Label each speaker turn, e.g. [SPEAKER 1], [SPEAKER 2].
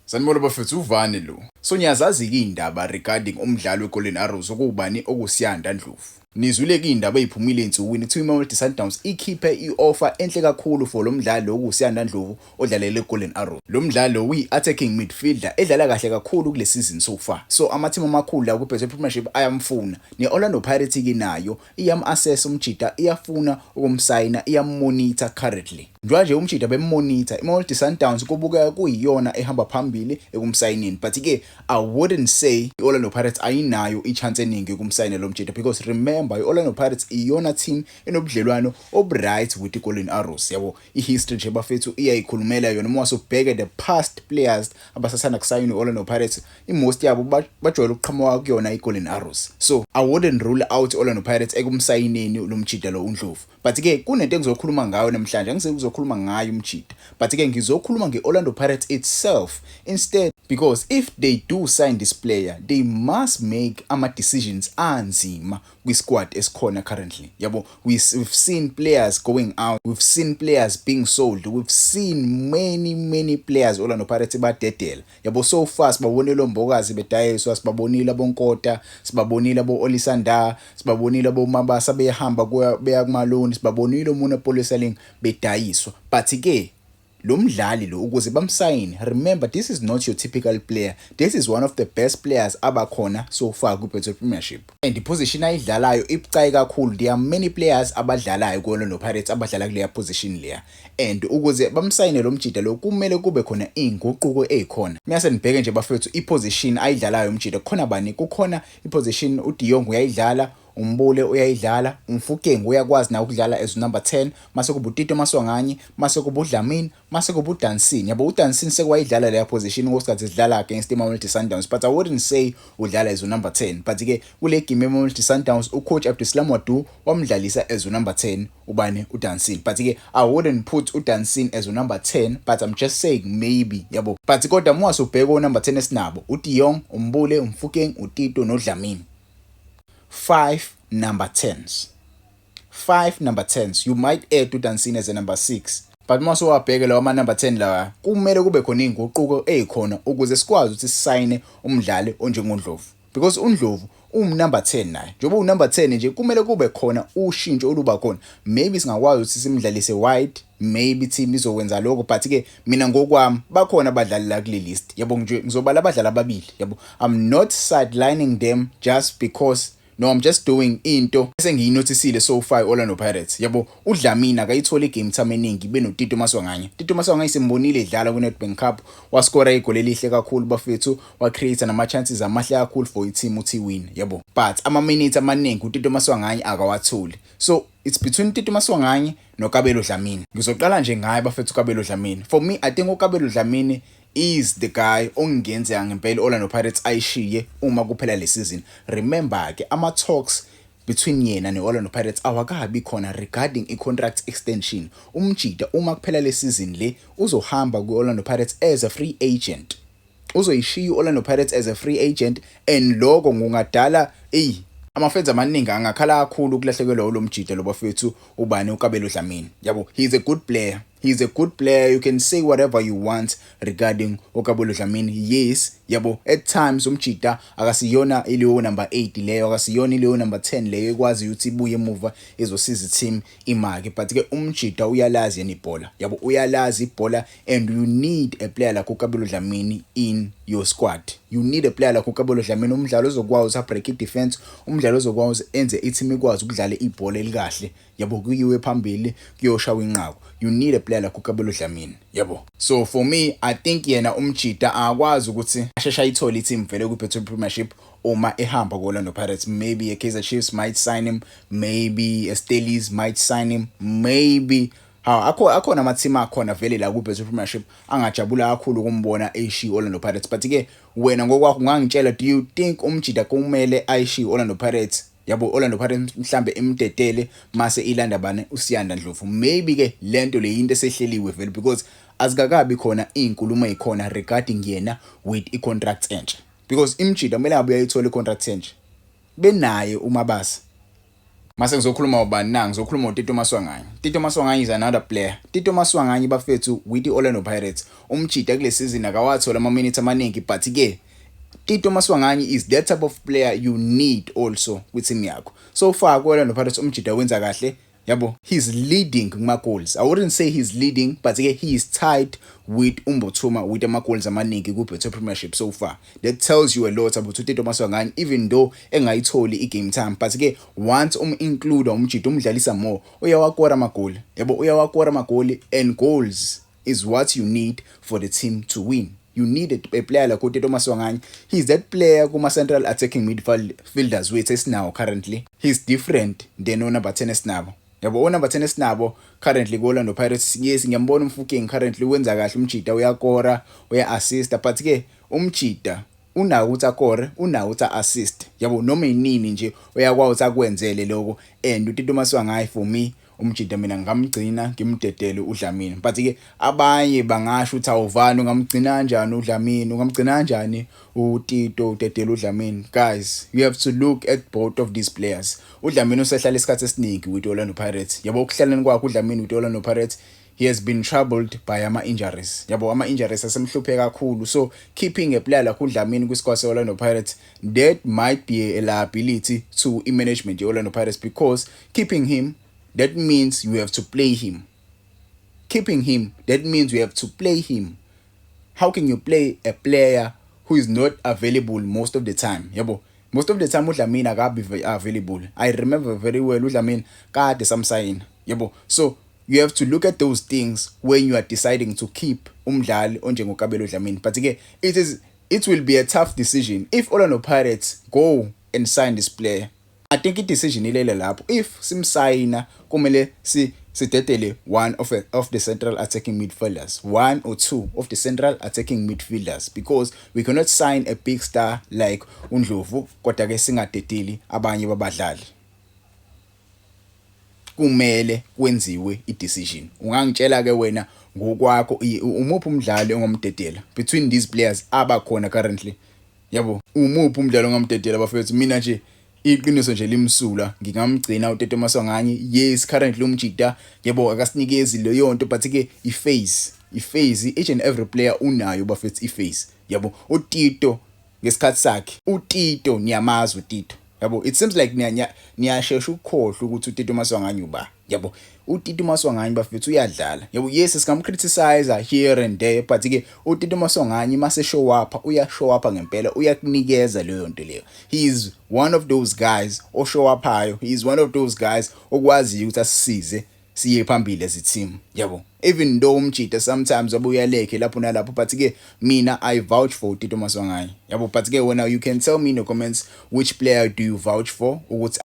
[SPEAKER 1] Sanibona bafethu, uvane lo. So niyazazi-ke iy'ndaba regarding umdlalo weGolden Arrows okubani okuSiyanda Ndlovu. Nizwile-ke iy'ndaba ey'phumile ey'nsukwini kuthiwa iMamelodi Sundowns ikhiphe i-offer enhle kakhulu for lo mdlalo okuSiyanda Ndlovu odlalela eGolden Arrows. Lo mdlalo uyi-attacking midfielder edlala kahle kakhulu kule season so far. So amathimu amakhulu la kuBhetway Premiership ayamfuna. Ne-Orlando Pirates-ke nayo iyam-assess umjida, iyafuna ukumsayina, iyammonitha currently. Njengoba umjida bemmonitha, iMamelodi Sundowns kubukeka kuyiyona ehamba phambili ekumsayinini. But-ke I wouldn't say i-Orlando Pirates ayinayo i-chance eningi yokumsayina lo mjida because remember i-Orlando Pirates iyona team enobudlelwano obright with i-Golden Arrows. Yabo, i-history nje bafethu iyayikhulumela yona. Uma usubheka the past players abasasanda kusayina i-Orlando Pirates, i-most yabo bajwayele ukuqhamuka kuyona i-Golden Arrows. So I wouldn't rule out i-Orlando Pirates ekumsayineni lo mjida lo uNdlovu. But-ke kunento engizokhuluma ngayo namhlanje, ngizokhuluma ngayo umjida. But-ke ngizokhuluma nge-Orlando Pirates itself instead, because if they do sign this player, they must make ama-decisions anzima kwi-squad esikhona currently. Yabo, we've seen players going out, we've seen players being sold, we've seen many players Orlando Pirates badedela. Yabo, so far sibabonile oMbokazi bedayiswa, sibabonile aboNkota, sibabonile abo-Olisanda, sibabonile aboMabasa behamba beya kumaloni, sibabonile uMonopoly Selling bedayiswa. But-ke lo mdlali lo ukuze bamsayine, remember this is not your typical player. This is one of the best players abakhona so far kuBhetway Premiership. And iposition ayidlalayo ibucayi kakhulu. There are many players abadlalayo kuOrlando Pirates abadlala kuleya position leya. And ukuze bamsayine lo mjida lo kumele kube khona inguquko ezikhona. Mase nibheke nje bafethu iposition ayidlalayo umjida khona bani? Kukhona iposition uDiyong uyayidlala, uMbule uyayidlala, uMfukeng uyakwazi na ukudlala as number 10, mase kuba uTito Maswanganye, mase kuba uDlamini, mase kuba uDansini. Yabo, uDansini sekwayidlala leya position ngosikhathi sidlala against iMamelodi Sundowns, but I wouldn't say udlala as number 10. But-ke kule game yeMamelodi Sundowns ucoach Abdulsalam Wadu wamdlalisa as number 10 ubani uDansini. But-ke I wouldn't put uDansini as number 10, but I'm just saying maybe, yabo. But kodwa uma usubheka number 10 esinabo uDiyong, uMbule, uMfukeng, uTito noDlamini. 5 number 10s. 5 number 10s. You might add uDansini as a number 6. But mase wabheke lawa number 10 lawa, kumele kube khona inguquko ezikhona ukuze sikwazi ukuthi sisayine umdlali onjengoNdlovu. Because uNdlovu number 10 naye. Njengoba number 10 nje kumele kube khona ushintsho oluba khona. Maybe singakwazi ukuthi simdlalise wide, maybe team izokwenza lokho, but-ke mina ngokwami bakhona abadlali la kule list. Yabo, nje ngizobala abadlali ababili. Yabo, I'm not sidelining them just because no, I'm just doing into esengiyinotisile so far Orlando Pirates. Yabo, uDlamini akayithola igame time eningi benoTito Maswanganye. Tito Maswanganye simbonile edlala kuNedbank Cup, wascora igoli elihle kakhulu bafethu, wacreate nama chances amahle kakhulu for i-team uthi win. Yabo, but ama-minutes amaningi uTito Maswanganye akawatholi. So it's between Tito Maswanganye noKabelo Dlamini. Ngizoqala nje ngaye bafethu uKabelo Dlamini. For me, I think uKabelo Dlamini is the guy ongenzeka ngempela Orlando Pirates ayishiye uma kuphela le season. Remember ke ama-talks between yena ne-Orlando Pirates awakabi khona regarding i-contract extension. Umjida uma kuphela le season le uzohamba ku-Orlando Pirates as a free agent. Uzoyishiya Orlando Pirates as a free agent, and lokho kungadala amafans amaningi angakhala kakhulu kulahlekelwa lo mjida lo bafethu ubani uKabelo Dlamini. Yabo, he's a good player. He's a good player. You can say whatever you want regarding uKabelo Dlamini. Yes, yabo, at times umjida akasiyona iliyo number 8 leyo, akasiyona iliyo number 10 leyo ekwazi ukuthi ibuye emuva ezosiza team imake. But-ke umjida uyalazi yena ibhola. Yabo, uyalazi ibhola, and you need a player like uKabelo Dlamini in your squad. You need a player like uKabelo Dlamini, umdlalo ozokwazi break i-defense, umdlalo ozokwazi enze i-team ikwazi ukudlala ibhola elikahle. Yabo, kuyiwe phambili kuyoshawa inqaku. You need a player like uKabelo Dlamini. Yabo. So for me, I think yena umjida akwazi ukuthi ashesha ayithole i-team vele kuBhetway Premiership uma ehamba kuOrlando Pirates. Maybe a Kaizer Chiefs might sign him, maybe a Steelers might sign him, maybe akhona ama-team akhona vele la kuBhetway Premiership angajabula kakhulu ukumbona eshiya Orlando Pirates. But-ke wena ngokwakho ungangitshela, do you think umjida kumele ayishiye Orlando Pirates? Yabo, Orlando Pirates mhlambe imdedele mase ilanda bani uSiyanda Ndlovu. Maybe ke lento le into esehleliwe vele because azikakabi khona inkulumo ezikhona regarding yena with i-contract entsha. Because imjida kumele abuye ayithola i-contract entsha benaye uMabasa. Mase ngizokhuluma ubani na ngizokhuluma uTito Maswanganyi. Tito Maswanganyi is another player. Tito Maswanganyi bafethu with iOrlando Pirates. Umjida kule season akawathola ama minutes amaningi but ke Tito Maswanganyi is that type of player you need also with-team yakho. So far kuOrlando Pirates umjida wenza kahle. Yabo, he's leading kuma goals. I wouldn't say he's leading, but he is tied with Mbothuma with ama goals amaningi ku Betway Premiership so far. That tells you a lot about Tito Maswanganyi, even though engayitholi i-game time. But ke once include umjida umdlalisa more, uyawakora amagoli. Yabo, uyawakora amagoli, and goals is what you need for the team to win. You need a player like Tito Maswanganyi. He's that player kuma central attacking midfielders with now currently. He's different than number 10 Snabo. Yabo number 10 Snabo currently goArlando Pirates. Yes, ngiyambona umfukeng currently wenza kahle umjida uyakora, uya-assist, but ke umjida unawo ukuthi akore, unawo ukuthi assist. Yabo noma inini nje uyakwazi ukuthi akwenzele lokho, and uTito Maswanganyi for me umjida mina ngamgcina ngimdedele uDlamini. But ke abanye bangasho ukuthi awuvani ungamgcina kanjani uDlamini, ungamgcina kanjani uTito udedele uDlamini. Guys, you have to look at both of these players. uDlamini usehlala isikhathi esiningi with Orlando Pirates. Yabo ukuhlaleni kwakhe uDlamini with Orlando Pirates, he has been troubled by ama-injuries. Yabo ama-injuries asemhluphe kakhulu. So keeping a player like uDlamini kwi-squad se-Orlando Pirates, that might be a liability to i-management ye-Orlando Pirates, because keeping him, that means you have to play him. Keeping him, that means you have to play him. How can you play a player who is not available most of the time? Yabo, most of the time uDlamini akabi available. I remember very well uDlamini kade samsayina. Yabo, so you have to look at those things when you are deciding to keep umdlali onjengokabelo Dlamini. But again, it will be a tough decision if Orlando Pirates go and sign this player. I think i-decision ilele lapho. If simsayina kumele sidedele one of the central attacking midfielders, one or two of the central attacking midfielders, because we cannot sign a big star like uNdlovu kodwa ke singadedeli abanye babadlali. Kumele kwenziwe i-decision. Ungangitshela ke wena ngokwakho umuphi umdlali ongomdedela between these players abakhona currently? Yabo, umuphi umdlali ongomdedela bafethu? Mina nje iqiniso nje limsula ngingamgcina uTito Maswanganyi. Yes, currently umjida yabo akasinikezi leyo nto, but ke iphase each and every player unayo bafethu iphase. Yabo uTito ngesikhathi sakhe, uTito niyamazi uTito. Yabo, it seems like niyashesha ukukhohlwa ukuthi uTito Maswanganyi uba. Yabo, uTito Maswanganyi bafethu uyadlala. Yabo, yes sikamcriticize here and there, but ke uTito Maswanganyi mase show up, show up ngempela, uyakunikeza leyo nto leyo. He is one of those guys o show up hayo. He is one of those guys okwazi ukuthi asisize siye phambili as a team. Yabo, even though umjida sometimes abuyaleke lapho nalapho, but ke mina I vouch for Tito Maswanganyi. Yabo, but ke wena you can tell me in the comments which player do you vouch for ukuthi